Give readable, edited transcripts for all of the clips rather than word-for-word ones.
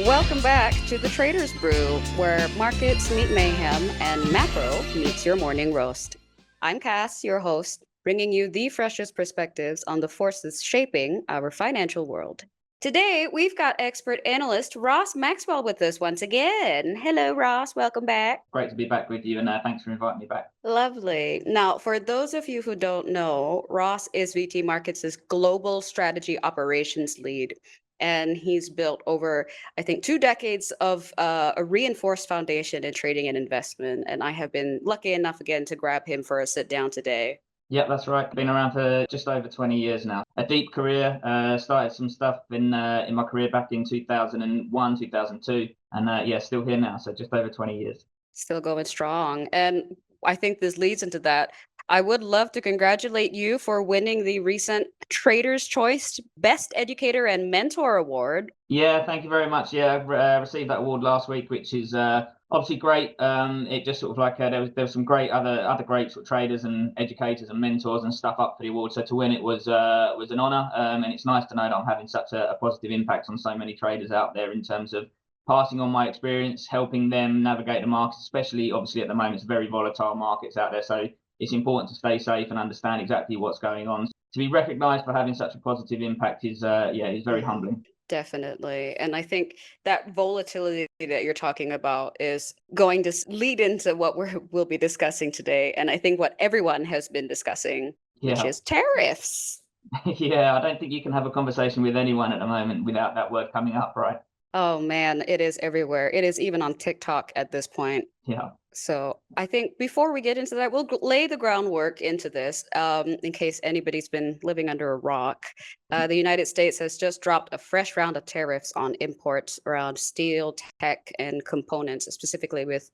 Welcome back to the Trader's Brew, where markets meet mayhem and macro meets your morning roast. I'm Cass, your host, bringing you the freshest perspectives on the forces shaping our financial world. Today, we've got expert analyst Ross Maxwell with us once again. Hello, Ross. Welcome back. Great to be back with you, and thanks for inviting me back. Lovely. Now, for those of you who don't know, Ross is VT Markets' global strategy operations lead. And he's built over, I think, 2 decades of a reinforced foundation in trading and investment. And I have been lucky enough again to grab him for a sit down today. Yeah, that's right. Been around for just over 20 years now. A deep career. Started some stuff in my career back in 2001, 2002, and yeah, still here now. So just over 20 years. Still going strong. And I think this leads into that. I would love to congratulate you for winning the recent Trader's Choice Best Educator and Mentor Award. Yeah, thank you very much. Yeah, I received that award last week, which is obviously great. It just sort of like there was some great other great sort of traders and educators and mentors and stuff up for the award. So to win it was an honor, and it's nice to know that I'm having such a positive impact on so many traders out there in terms of passing on my experience, helping them navigate the markets, especially obviously at the moment it's very volatile markets out there. So it's important to stay safe and understand exactly what's going on. To be recognized for having such a positive impact is very humbling. Definitely. And I think that volatility that you're talking about is going to lead into what we'll be discussing today. And I think what everyone has been discussing, which Yeah. is tariffs. Yeah, I don't think you can have a conversation with anyone at the moment without that word coming up, right? Oh man, it is everywhere. It is even on TikTok at this point. Yeah. So I think before we get into that, we'll lay the groundwork into this in case anybody's been living under a rock. The United States has just dropped a fresh round of tariffs on imports around steel, tech, and components, specifically with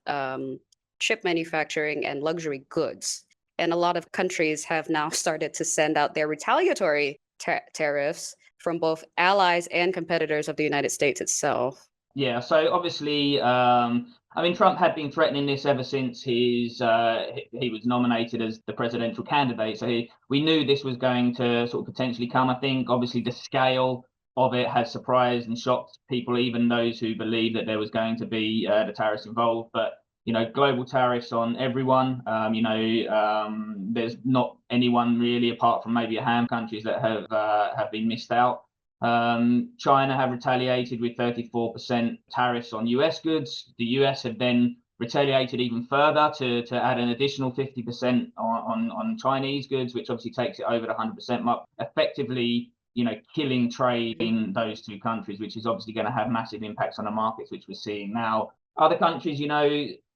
chip manufacturing and luxury goods. And a lot of countries have now started to send out their retaliatory tariffs from both allies and competitors of the United States itself. Yeah, so obviously, I mean, Trump had been threatening this ever since he was nominated as the presidential candidate. So we knew this was going to sort of potentially come. I think obviously the scale of it has surprised and shocked people, even those who believe that there was going to be the tariffs involved. But global tariffs on everyone. There's not anyone really, apart from maybe a handful of countries that have been missed out. China have retaliated with 34% tariffs on US goods. The US have then retaliated even further to add an additional 50% on Chinese goods, which obviously takes it over the 100% mark, effectively, killing trade in those two countries, which is obviously going to have massive impacts on the markets, which we're seeing now. Other countries,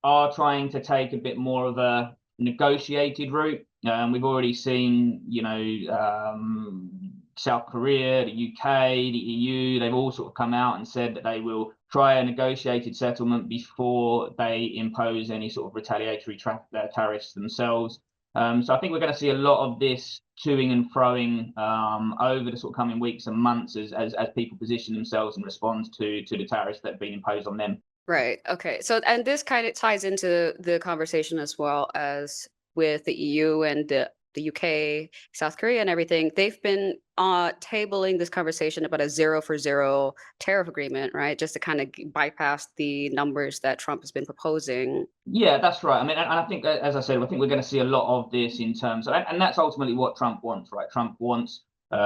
are trying to take a bit more of a negotiated route. We've already seen, South Korea, the UK, the EU, they've all sort of come out and said that they will try a negotiated settlement before they impose any sort of retaliatory tariffs themselves. So I think we're going to see a lot of this toing and froing over the sort of coming weeks and months as people position themselves and respond to the tariffs that have been imposed on them. Right. Okay. So, and this kind of ties into the conversation as well as with the EU and the UK, South Korea, and everything. They've been tabling this conversation about a 0 for 0 tariff agreement, right? Just to kind of bypass the numbers that Trump has been proposing. Yeah, that's right. I mean, and I think, as I said, I think we're going to see a lot of this in terms of, and that's ultimately what Trump wants, right? Trump wants to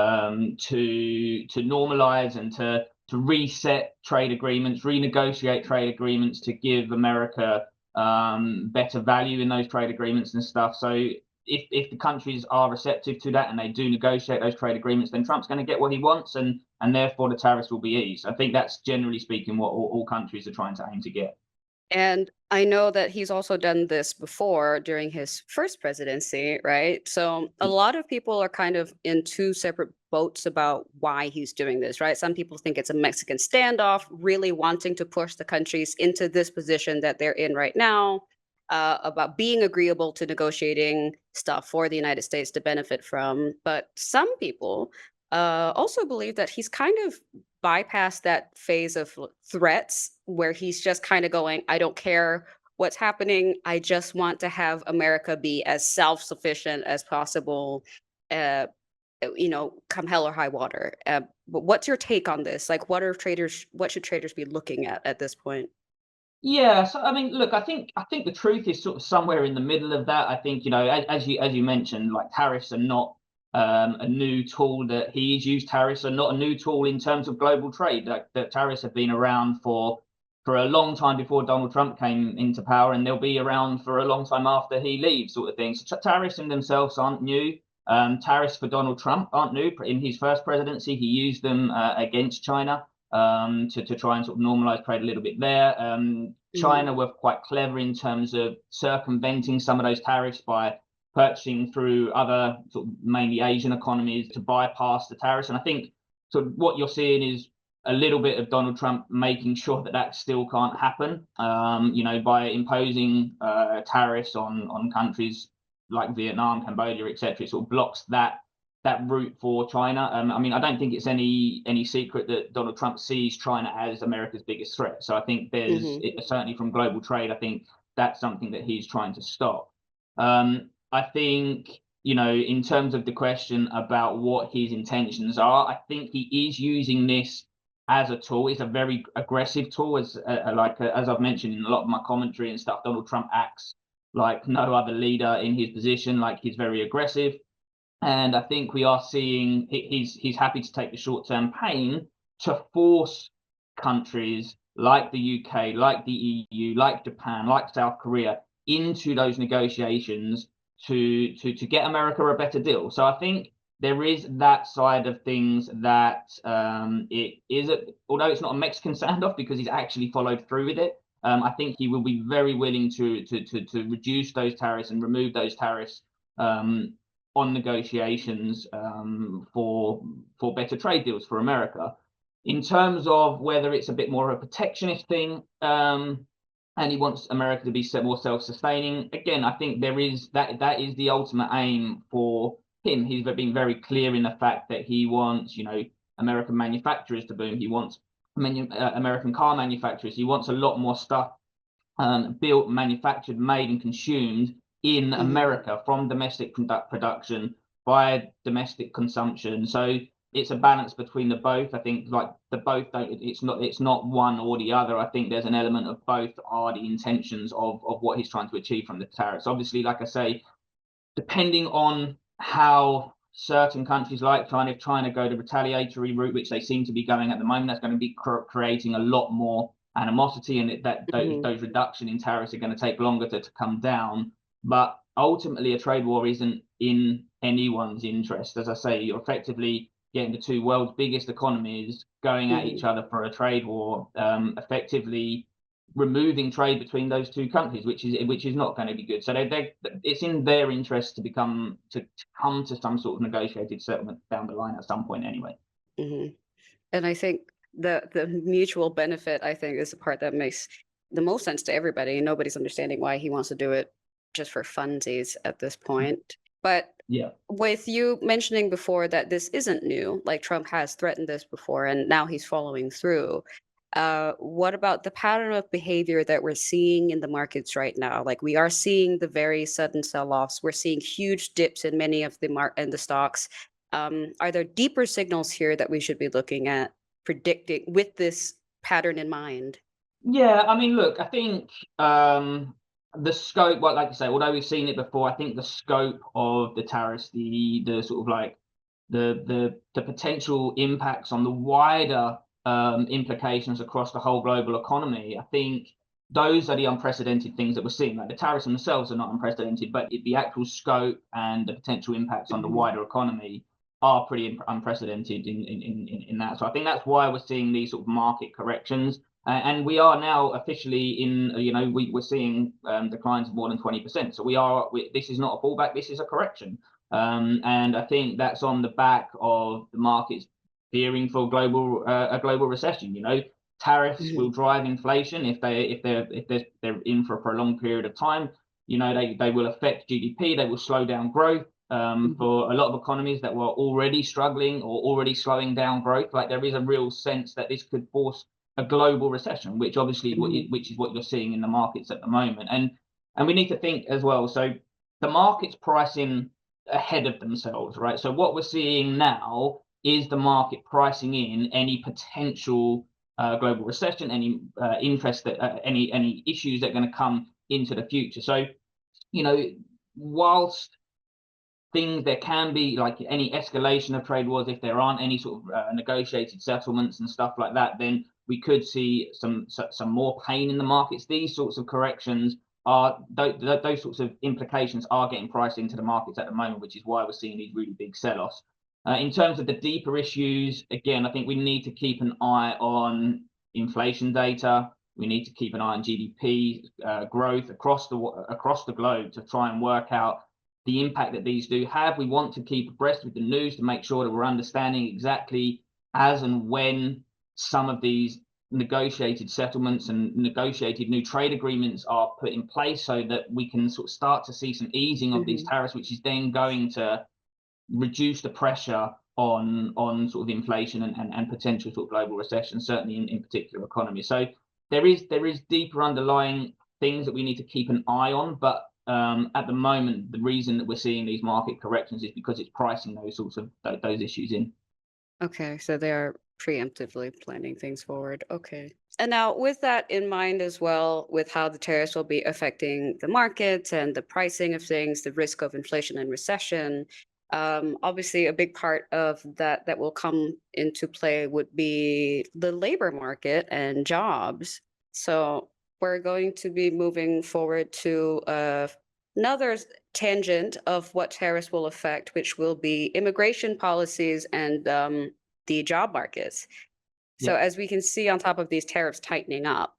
normalize and to reset trade agreements, renegotiate trade agreements to give America better value in those trade agreements and stuff. So if the countries are receptive to that and they do negotiate those trade agreements, then Trump's going to get what he wants, and therefore the tariffs will be eased. I think that's generally speaking what all countries are trying to aim to get. And I know that he's also done this before during his first presidency, right? So a lot of people are kind of in two separate boats about why he's doing this, right? Some people think it's a Mexican standoff, really wanting to push the countries into this position that they're in right now, about being agreeable to negotiating stuff for the United States to benefit from. But some people also believe that he's kind of bypassed that phase of threats where he's just kind of going, I don't care what's happening. I just want to have America be as self-sufficient as possible. Uh, come hell or high water. But what's your take on this? Like, what should traders be looking at this point? Yeah, so I mean, look, I think the truth is sort of somewhere in the middle of that. I think, as you mentioned, like tariffs are not a new tool that he's used. Tariffs are not a new tool in terms of global trade. Like the tariffs have been around for a long time before Donald Trump came into power, and they'll be around for a long time after he leaves, sort of thing. So tariffs in themselves aren't new. Tariffs for Donald Trump aren't new. In his first presidency, he used them against China to try and sort of normalize trade a little bit there. China were quite clever in terms of circumventing some of those tariffs by purchasing through other sort of mainly Asian economies to bypass the tariffs. And I think sort of what you're seeing is a little bit of Donald Trump making sure that that still can't happen, by imposing tariffs on countries like Vietnam, Cambodia, etc. It sort of blocks that route for China. I mean, I don't think it's any secret that Donald Trump sees China as America's biggest threat. So I think certainly from global trade, I think that's something that he's trying to stop. I think, in terms of the question about what his intentions are, I think he is using this as a tool. It's a very aggressive tool, as I've mentioned in a lot of my commentary and stuff. Donald Trump acts like no other leader in his position. Like, he's very aggressive. And I think we are seeing he's happy to take the short-term pain to force countries like the UK, like the EU, like Japan, like South Korea into those negotiations to get America a better deal. So I think there is that side of things that it is, although it's not a Mexican standoff because he's actually followed through with it. I think he will be very willing to reduce those tariffs and remove those tariffs on negotiations for better trade deals for America. In terms of whether it's a bit more of a protectionist thing, and he wants America to be more self-sustaining, again, I think there is that is the ultimate aim for him. He's been very clear in the fact that he wants, American manufacturers to boom. He wants American car manufacturers. He wants a lot more stuff built, manufactured, made, and consumed in America from domestic production by domestic consumption. So it's a balance between the both. I think like the both don't. It's not one or the other. I think there's an element of both are the intentions of what he's trying to achieve from the tariffs. Obviously, like I say, depending on how certain countries like China, if China go the retaliatory route, which they seem to be going at the moment, that's going to be creating a lot more animosity, and those reduction in tariffs are going to take longer to come down. But ultimately, a trade war isn't in anyone's interest. As I say, you're effectively getting the two world's biggest economies going at each other for a trade war, effectively removing trade between those two countries, which is not going to be good. So it's in their interest to come to some sort of negotiated settlement down the line at some point anyway. And I think the mutual benefit, I think, is the part that makes the most sense to everybody. And nobody's understanding why he wants to do it just for funsies at this point. But yeah, with you mentioning before that this isn't new, like Trump has threatened this before and now he's following through. What about the pattern of behavior that we're seeing in the markets right now? Like, we are seeing the very sudden sell-offs. We're seeing huge dips in many of the stocks. Are there deeper signals here that we should be looking at, predicting with this pattern in mind? Yeah, I mean, look, I think the scope, well, like I say, although we've seen it before, I think the scope of the tariffs, the sort of like the potential impacts on the wider implications across the whole global economy, I think those are the unprecedented things that we're seeing. Like, the tariffs themselves are not unprecedented, but the actual scope and the potential impacts on the wider economy are pretty unprecedented in that. So I think that's why we're seeing these sort of market corrections. And we are now officially in, we're seeing declines of more than 20%. So this is not a pullback, this is a correction. And I think that's on the back of the markets fearing for a global recession. Tariffs will drive inflation if they're in for a prolonged period of time. They will affect GDP, they will slow down growth. For a lot of economies that were already struggling or already slowing down growth, like, there is a real sense that this could force a global recession, which obviously which is what you're seeing in the markets at the moment. And we need to think as well. So the market's pricing ahead of themselves, right? So what we're seeing now is the market pricing in any potential global recession, any interest that any issues that are going to come into the future. So, whilst there can be like any escalation of trade wars, if there aren't any sort of negotiated settlements and stuff like that, then we could see some more pain in the markets. These sorts of corrections are those sorts of implications are getting priced into the markets at the moment, which is why we're seeing these really big sell-offs. In terms of the deeper issues, again, I think we need to keep an eye on inflation data. We need to keep an eye on GDP growth across the globe to try and work out the impact that these do have. We want to keep abreast with the news to make sure that we're understanding exactly as and when some of these negotiated settlements and negotiated new trade agreements are put in place, so that we can sort of start to see some easing of these tariffs, which is then going to reduce the pressure on sort of inflation and potential sort of global recession, certainly in particular economies. So there is deeper underlying things that we need to keep an eye on, but at the moment, the reason that we're seeing these market corrections is because it's pricing those sorts of those issues in. Okay, so they are preemptively planning things forward. Okay. And now, with that in mind as well, with how the tariffs will be affecting the markets and the pricing of things, the risk of inflation and recession, obviously a big part of that will come into play would be the labor market and jobs. So we're going to be moving forward to another tangent of what tariffs will affect, which will be immigration policies and the job markets. So Yeah. as we can see, on top of these tariffs tightening up,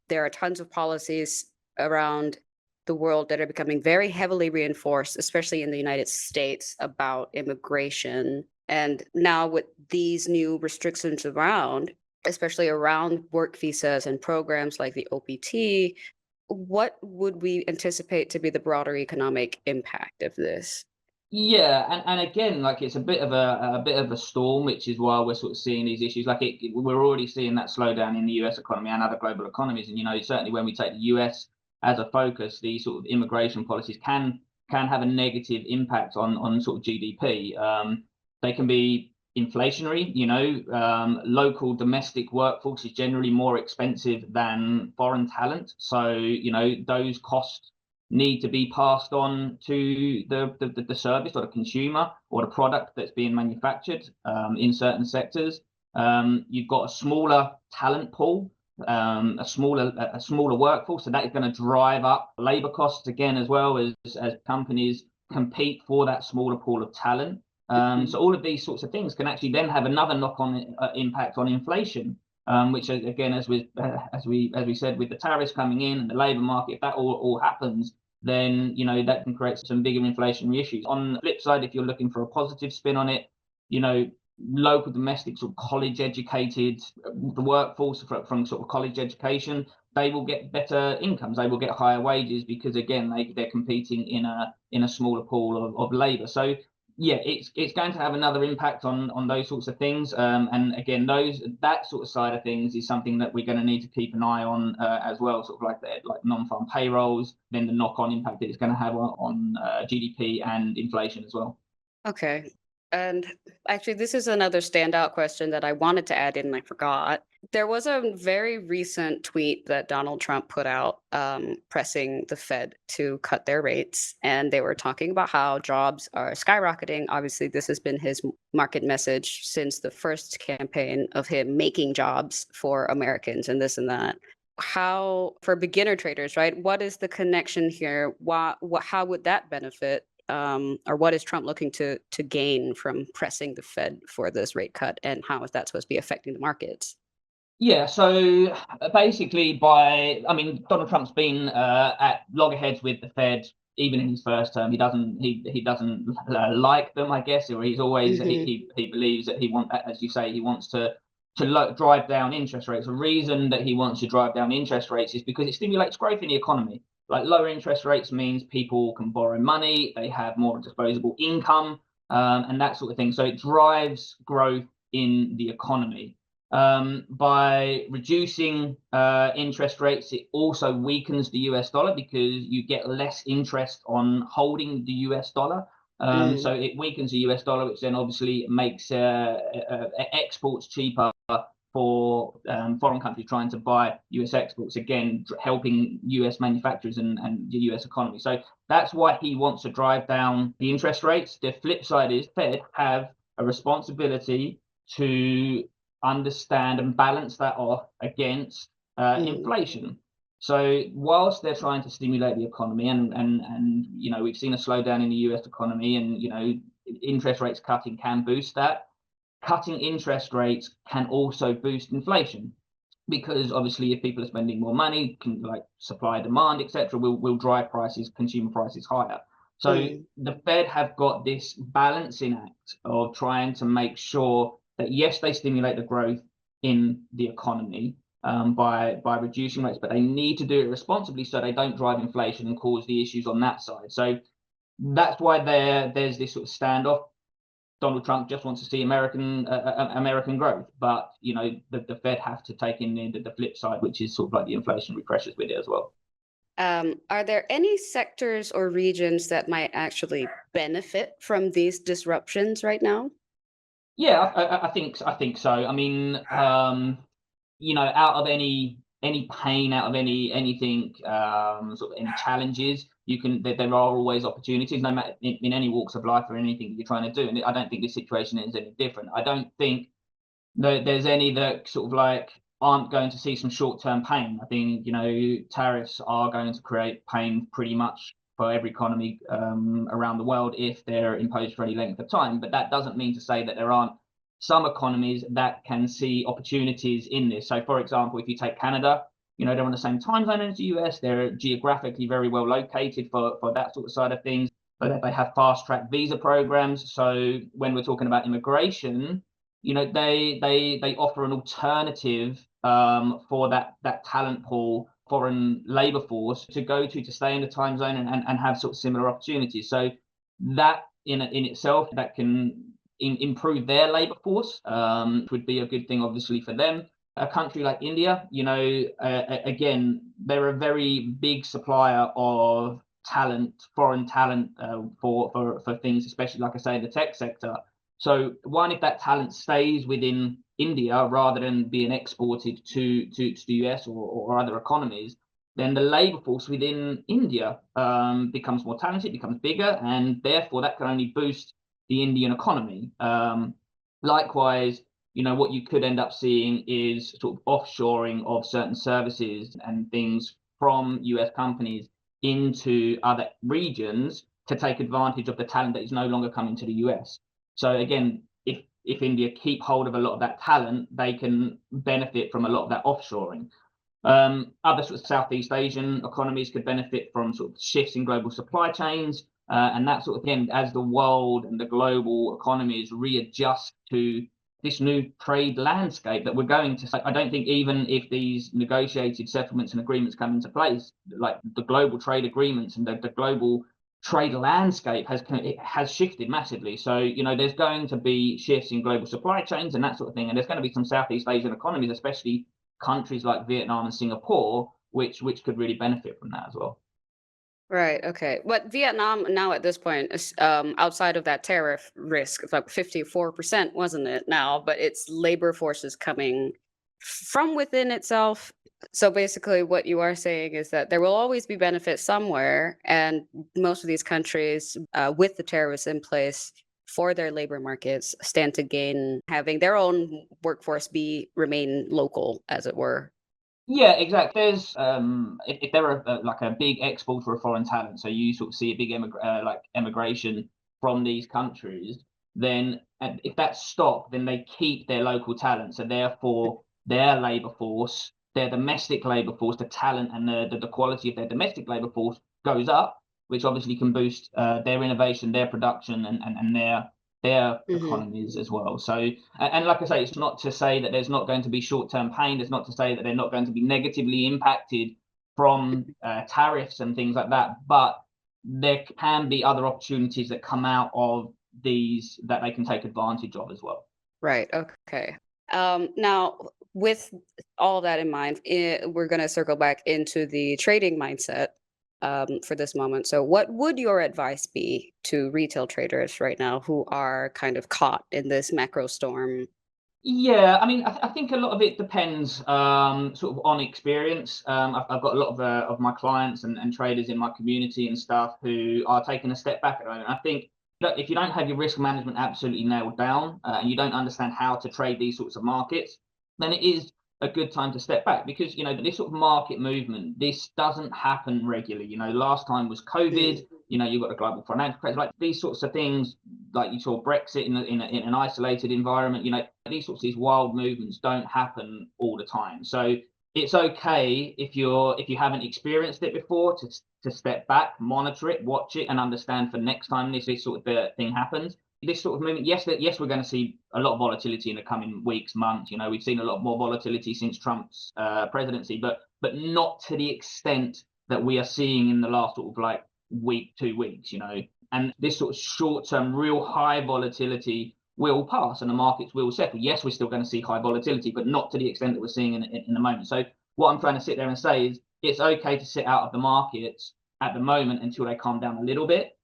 there are tons of policies around the world that are becoming very heavily reinforced, especially in the United States, about immigration. And now with these new restrictions around, especially around work visas and programs like the OPT, what would we anticipate to be the broader economic impact of this? Yeah, and again, like it's a bit of a storm, which is why we're sort of seeing these issues. Like we're already seeing that slowdown in the US economy and other global economies. And certainly when we take the US as a focus, these sort of immigration policies can have a negative impact on sort of GDP. They can be inflationary. Local domestic workforce is generally more expensive than foreign talent, so those costs need to be passed on to the service or the consumer or the product that's being manufactured in certain sectors. You've got a smaller talent pool, a smaller workforce, so that is going to drive up labor costs again, as well as companies compete for that smaller pool of talent. So all of these sorts of things can actually then have another knock-on impact on inflation. Which again, as we said, with the tariffs coming in and the labor market, if that all happens, then that can create some bigger inflationary issues. On the flip side, if you're looking for a positive spin on it, local domestic sort of college educated, the workforce from sort of college education, they will get better incomes, they will get higher wages, because again they're competing in a smaller pool of labor. So yeah, it's going to have another impact on those sorts of things. And again, that sort of side of things is something that we're going to need to keep an eye on as well, sort of like non-farm payrolls, then the knock-on impact that it's going to have on GDP and inflation as well. Okay. And actually, this is another standout question that I wanted to add in and I forgot. There was a very recent tweet that Donald Trump put out pressing the Fed to cut their rates. And they were talking about how jobs are skyrocketing. Obviously, this has been his market message since the first campaign of him making jobs for Americans and this and that. How, for beginner traders, right? What is the connection here? How would that benefit? Or what is Trump looking to gain from pressing the Fed for this rate cut, and how is that supposed to be affecting the markets? Yeah, so basically, Donald Trump's been at loggerheads with the Fed even in his first term. He doesn't like them, I guess, or he's always he believes that as you say, he wants to drive down interest rates. The reason that he wants to drive down interest rates is because it stimulates growth in the economy. Like lower interest rates means people can borrow money, they have more disposable income, and that sort of thing. So it drives growth in the economy. By reducing interest rates, it also weakens the US dollar, because you get less interest on holding the US dollar. Mm, So it weakens the US dollar, which then obviously makes exports cheaper for foreign countries trying to buy US exports, again, helping US manufacturers and the US economy. So that's why he wants to drive down the interest rates. The flip side is Fed have a responsibility to understand and balance that off against mm, inflation. So whilst they're trying to stimulate the economy, and we've seen a slowdown in the US economy, and interest rates cutting can boost that. Cutting interest rates can also boost inflation, because obviously if people are spending more money, like supply, demand, etc., will drive consumer prices higher. So mm, the Fed have got this balancing act of trying to make sure that, yes, they stimulate the growth in the economy by reducing rates, but they need to do it responsibly so they don't drive inflation and cause the issues on that side. So that's why there's this sort of standoff. Donald Trump just wants to see American growth, but the Fed have to take in the flip side, which is sort of like the inflationary pressures with it as well. Are there any sectors or regions that might actually benefit from these disruptions right now? Yeah, I think so. I mean, out of any pain, out of anything, sort of any challenges, there are always opportunities, no matter in any walks of life or anything that you're trying to do. And I don't think this situation is any different. I don't think there's any that sort of like aren't going to see some short-term pain. I think tariffs are going to create pain pretty much for every economy around the world if they're imposed for any length of time. But that doesn't mean to say that there aren't some economies that can see opportunities in this. So, for example, if you take Canada, they're on the same time zone as the US. They're geographically very well located for that sort of side of things. But they have fast-track visa programs. So when we're talking about immigration, they offer an alternative for that talent pool, foreign labor force to go to stay in the time zone and have sort of similar opportunities. So that in itself, that can improve their labor force, would be a good thing, obviously, for them. A country like India, again, they're a very big supplier of talent, foreign talent, for things, especially, like I say, the tech sector. So one, if that talent stays within India rather than being exported to the US or other economies, then the labor force within India becomes more talented, becomes bigger, and therefore that can only boost the Indian economy. Likewise, what you could end up seeing is sort of offshoring of certain services and things from US companies into other regions to take advantage of the talent that is no longer coming to the US. So again, if India keep hold of a lot of that talent, they can benefit from a lot of that offshoring. Other sort of Southeast Asian economies could benefit from sort of shifts in global supply chains, and that sort of thing, as the world and the global economies readjust to this new trade landscape that we're going to. I don't think, even if these negotiated settlements and agreements come into place, like the global trade agreements and the global trade landscape has shifted massively. So there's going to be shifts in global supply chains and that sort of thing, and there's going to be some Southeast Asian economies, especially countries like Vietnam and Singapore, which could really benefit from that as well. Right. Okay. But Vietnam now at this point is outside of that tariff risk, it's like 54%, wasn't it now? But its labor force is coming from within itself. So basically, what you are saying is that there will always be benefit somewhere, and most of these countries, with the tariffs in place for their labor markets, stand to gain having their own workforce be remain local, as it were. Yeah, exactly. There's if they're like a big exporter of foreign talent, so you sort of see a big emigration from these countries, then if that's stopped, then they keep their local talent. So therefore, their labor force, their domestic labor force, the talent and the quality of their domestic labor force goes up, which obviously can boost their innovation, their production, and their Hmm. economies as well. So, and like I say, it's not to say that there's not going to be short-term pain. It's not to say that they're not going to be negatively impacted from tariffs and things like that. But there can be other opportunities that come out of these that they can take advantage of as well. Right. Okay. Now, with all that in mind, we're going to circle back into the trading mindset. for this moment. So, what would your advice be to retail traders right now who are kind of caught in this macro storm? Yeah, I mean, I think a lot of it depends sort of on experience. I've got a lot of my clients and traders in my community and stuff who are taking a step back at the moment. I think that if you don't have your risk management absolutely nailed down and you don't understand how to trade these sorts of markets, then it is a good time to step back because this sort of market movement, this doesn't happen regularly. Last time was COVID. You've got the global financial crisis, like these sorts of things, like you saw Brexit in an isolated environment. These sorts of these wild movements don't happen all the time. So it's okay if you haven't experienced it before to step back, monitor it, watch it, and understand for next time this sort of thing happens. This sort of movement, yes, we're going to see a lot of volatility in the coming weeks, months. We've seen a lot more volatility since Trump's presidency, but not to the extent that we are seeing in the last sort of like week, 2 weeks. And this sort of short-term, real high volatility will pass, and the markets will settle. Yes, we're still going to see high volatility, but not to the extent that we're seeing in the moment. So what I'm trying to sit there and say is it's okay to sit out of the markets at the moment until they calm down a little bit,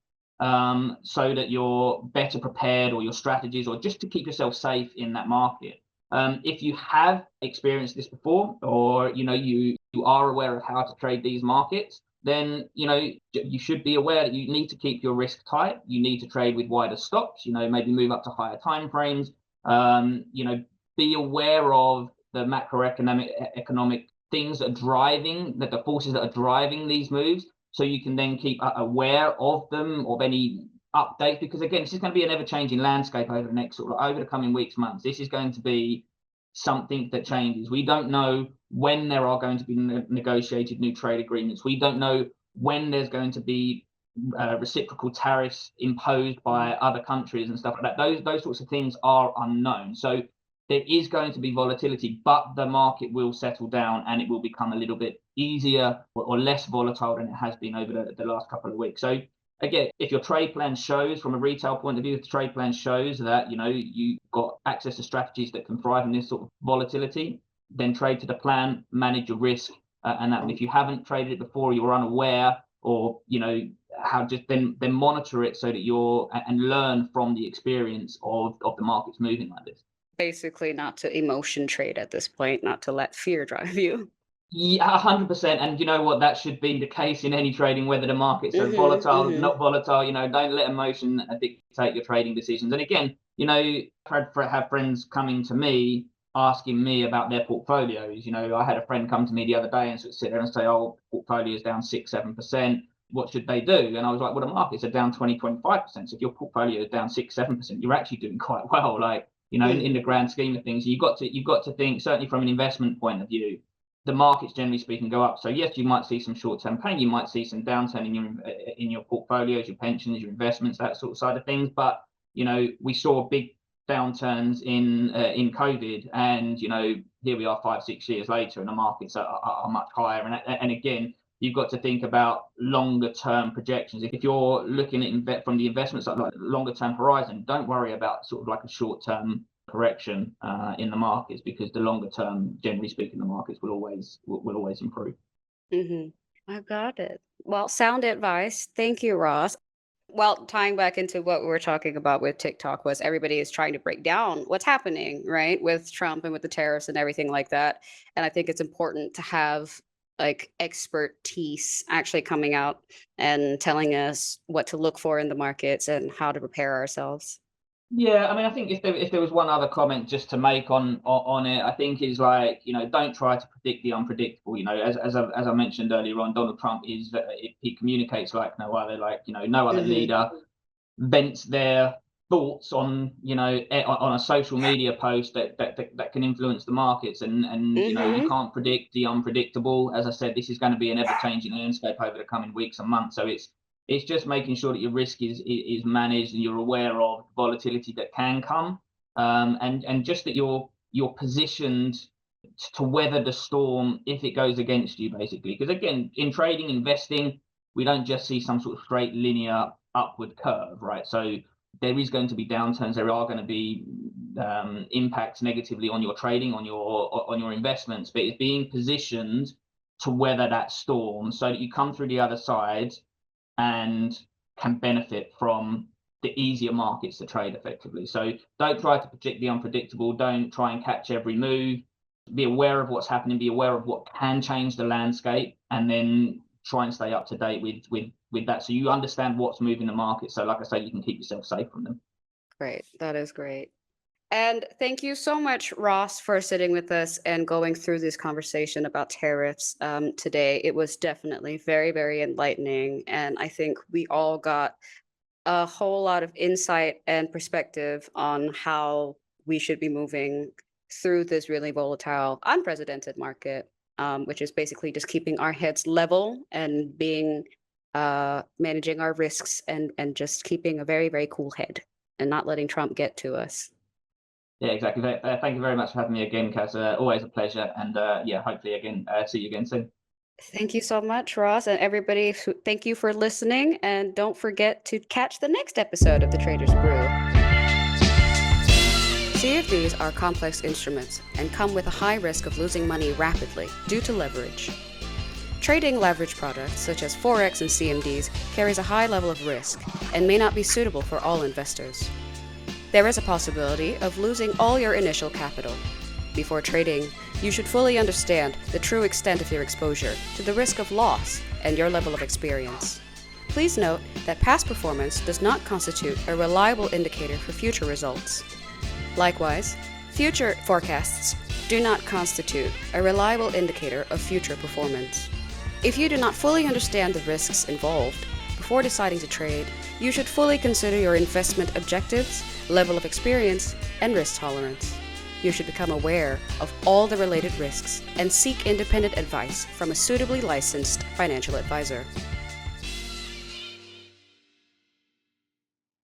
so that you're better prepared, or your strategies, or just to keep yourself safe in that market. If you have experienced this before, or you are aware of how to trade these markets, then you should be aware that you need to keep your risk tight. You need to trade with wider stops. Maybe move up to higher time frames. Be aware of the economic things that are driving, that the forces that are driving these moves, so you can then keep aware of them, of any updates, because again, this is going to be an ever-changing landscape over the coming weeks, months. This is going to be something that changes. We don't know when there are going to be negotiated new trade agreements. We don't know when there's going to be reciprocal tariffs imposed by other countries and stuff like that. Those sorts of things are unknown. So there is going to be volatility, but the market will settle down and it will become a little bit easier or less volatile than it has been over the last couple of weeks. So again, if your trade plan shows, from a retail point of view, if the trade plan shows that you've got access to strategies that can thrive in this sort of volatility, then trade to the plan, manage your risk, and that. And if you haven't traded it before, you're unaware, or then monitor it so that and learn from the experience of the markets moving like this. Basically, not to emotion trade at this point, not to let fear drive you. Yeah, 100%. And you know what? That should be the case in any trading, whether the markets are volatile, not volatile. Don't let emotion dictate your trading decisions. And again, I have friends coming to me asking me about their portfolios. I had a friend come to me the other day and sort of sit there and say, "Oh, portfolio is down 6-7%. What should they do?" And I was like, "Well, the markets are down 20-25%. So if your portfolio is down 6-7%, you're actually doing quite well. Like, in the grand scheme of things, you've got to think, certainly from an investment point of view, the markets generally speaking go up. So yes, you might see some short-term pain, you might see some downturn in your portfolios, your pensions, your investments, that sort of side of things. But we saw big downturns in COVID, and here we are 5-6 years later, and the markets are much higher. And again, you've got to think about longer term projections. If you're looking at from the investment side, like longer term horizon, don't worry about sort of like a short term correction in the markets, because the longer term, generally speaking, the markets will always improve. I got it. Well, sound advice. Thank you, Ross. Well, tying back into what we were talking about with TikTok, was everybody is trying to break down what's happening, right, with Trump and with the tariffs and everything like that. And I think it's important to have like expertise actually coming out and telling us what to look for in the markets and how to prepare ourselves. Yeah, I mean, I think if there was one other comment just to make on it, I think is like, don't try to predict the unpredictable. As I mentioned earlier on, Donald Trump he communicates like no other. Like, no other leader vents their thoughts on on a social media post that can influence the markets, and you can't predict the unpredictable. As I said, this is going to be an ever-changing landscape over the coming weeks and months. So it's just making sure that your risk is managed and you're aware of volatility that can come, and just that you're positioned to weather the storm if it goes against you, basically. Because again, in trading, investing, we don't just see some sort of straight linear upward curve, right? So there is going to be downturns. There are going to be impacts negatively on your trading, on your investments. But it's being positioned to weather that storm so that you come through the other side and can benefit from the easier markets to trade effectively. So don't try to predict the unpredictable. Don't try and catch every move. Be aware of what's happening. Be aware of what can change the landscape, and then try and stay up to date with that, so you understand what's moving the market. So, like I say, you can keep yourself safe from them. Great. That is great. And thank you so much, Ross, for sitting with us and going through this conversation about tariffs today. It was definitely very, very enlightening. And I think we all got a whole lot of insight and perspective on how we should be moving through this really volatile, unprecedented market, which is basically just keeping our heads level and being managing our risks and just keeping a very, very cool head and not letting Trump get to us. Yeah, exactly. Thank you very much for having me again, Kaz. Always a pleasure. And yeah, hopefully again, see you again soon. Thank you so much, Ross, and everybody. Thank you for listening. And don't forget to catch the next episode of the Trader's Brew. CFDs are complex instruments and come with a high risk of losing money rapidly due to leverage. Trading leverage products such as Forex and CMDs carries a high level of risk and may not be suitable for all investors. There is a possibility of losing all your initial capital. Before trading, you should fully understand the true extent of your exposure to the risk of loss and your level of experience. Please note that past performance does not constitute a reliable indicator for future results. Likewise, future forecasts do not constitute a reliable indicator of future performance. If you do not fully understand the risks involved before deciding to trade, you should fully consider your investment objectives, level of experience, and risk tolerance. You should become aware of all the related risks and seek independent advice from a suitably licensed financial advisor.